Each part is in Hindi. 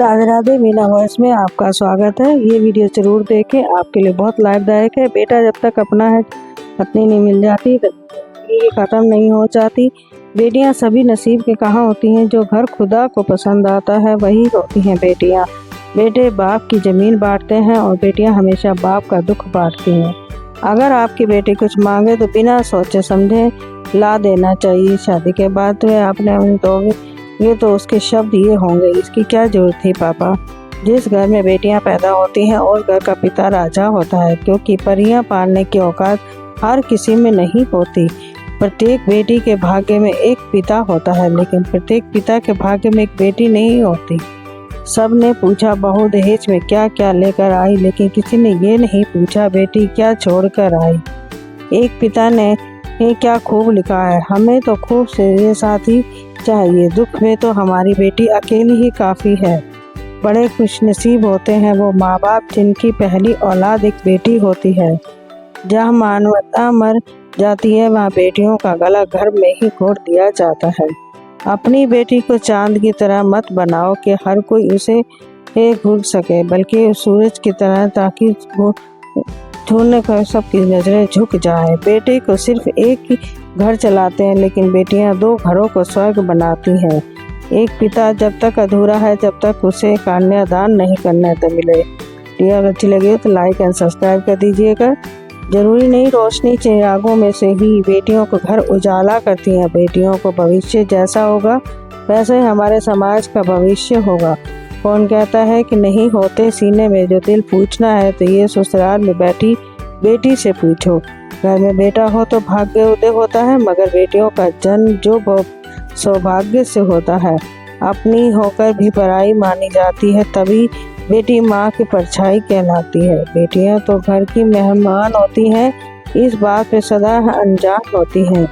राधे राधे, मीना वॉइस में आपका स्वागत है। ये वीडियो जरूर देखें, आपके लिए बहुत लाभदायक है। बेटा जब तक अपना है पत्नी नहीं मिल जाती ये ख़त्म नहीं हो जाती। बेटियां सभी नसीब के कहाँ होती हैं, जो घर खुदा को पसंद आता है वही होती हैं बेटियां। बेटे बाप की ज़मीन बांटते हैं और बेटियां हमेशा बाप का दुख बांटती हैं। अगर आपकी बेटी कुछ मांगे तो बिना सोचे समझे ला देना चाहिए। शादी के बाद तो आपने दोगे ये तो उसके शब्द ये होंगे, इसकी क्या जरूरत थी पापा। जिस घर में बेटियां पैदा होती हैं और घर का पिता राजा होता है, क्योंकि परियां पालने की औकात हर किसी में नहीं होती। प्रत्येक बेटी के भाग्य में एक पिता होता है, लेकिन प्रत्येक पिता के भाग्य में एक बेटी नहीं होती। सब ने पूछा बहू दहेज में क्या क्या लेकर आई, लेकिन किसी ने ये नहीं पूछा बेटी क्या छोड़ कर आई। एक पिता ने क्या खूब लिखा है, हमें तो खूब से साथी चाहिए, दुख में तो हमारी बेटी अकेली ही काफ़ी है। बड़े खुशनसीब होते हैं वो माँ बाप जिनकी पहली औलाद एक बेटी होती है। जहाँ मानवता मर जाती है वहाँ बेटियों का गला घर में ही घोट दिया जाता है। अपनी बेटी को चांद की तरह मत बनाओ कि हर कोई उसे घूर सके, बल्कि सूरज की तरह, ताकि वो ढूंढने पर सबकी नजरें झुक जाए। बेटे को सिर्फ एक ही घर चलाते हैं, लेकिन बेटियां दो घरों को स्वर्ग बनाती हैं। एक पिता जब तक अधूरा है जब तक उसे कन्यादान नहीं करने तो मिले। वीडियो अगर अच्छी लगी तो लाइक एंड सब्सक्राइब कर दीजिएगा। जरूरी नहीं रोशनी चिरागों में से ही बेटियों को घर उजाला करती हैं। बेटियों को भविष्य जैसा होगा वैसे हमारे समाज का भविष्य होगा। कौन कहता है कि नहीं होते सीने में जो दिल पूछना है तो ये ससुराल में बैठी बेटी से पूछो। घर में बेटा हो तो भाग्य उदय होता है, मगर बेटियों का जन्म जो सौभाग्य से होता है। अपनी होकर भी पराई मानी जाती है, तभी बेटी माँ की परछाई कहलाती है। बेटियां तो घर की मेहमान होती हैं, इस बात पे सदा अनजान होती हैं।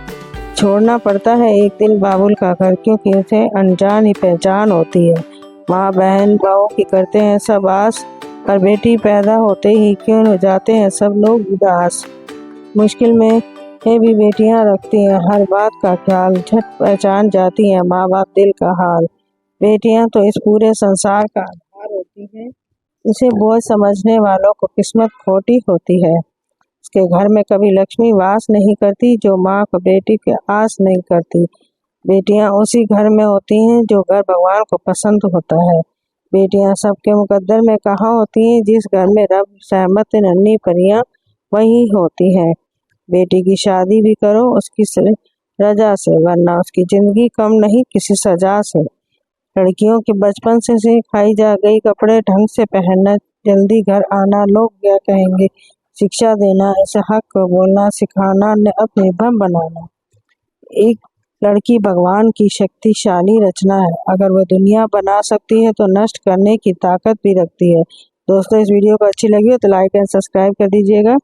छोड़ना पड़ता है एक दिन बाबुल का घर, क्योंकि उसे अनजान ही पहचान होती है। माँ बहन बहू की करते हैं सब आस, पर बेटी पैदा होते ही क्यों हो जाते हैं सब लोग उदास। मुश्किल में भी बेटियां रखती हैं हर बात का ख्याल, झट पहचान जाती हैं माँ बाप दिल का हाल। बेटियां तो इस पूरे संसार का आधार होती हैं, इसे बोझ समझने वालों को किस्मत खोटी होती है। उसके घर में कभी लक्ष्मी वास नहीं करती जो माँ को बेटी की आस नहीं करती। बेटियां उसी घर में होती हैं जो घर भगवान को पसंद होता है। बेटियां सबके मुकद्दर में कहाँ होती हैं, जिस घर में रब सहमत नन्ही परियां वही होती हैं। बेटी की शादी भी करो उसकी रजा से, वरना उसकी जिंदगी कम नहीं किसी सजा से। लड़कियों के बचपन से सिखाई जा गई कपड़े ढंग से पहनना, जल्दी घर आना, लोग क्या कहेंगे, शिक्षा देना, ऐसे हक को बोलना सिखाना, आत्मनिर्भर बनाना। एक लड़की भगवान की शक्तिशाली रचना है, अगर वह दुनिया बना सकती है तो नष्ट करने की ताकत भी रखती है। दोस्तों इस वीडियो को अच्छी लगी हो तो लाइक एंड सब्सक्राइब कर दीजिएगा।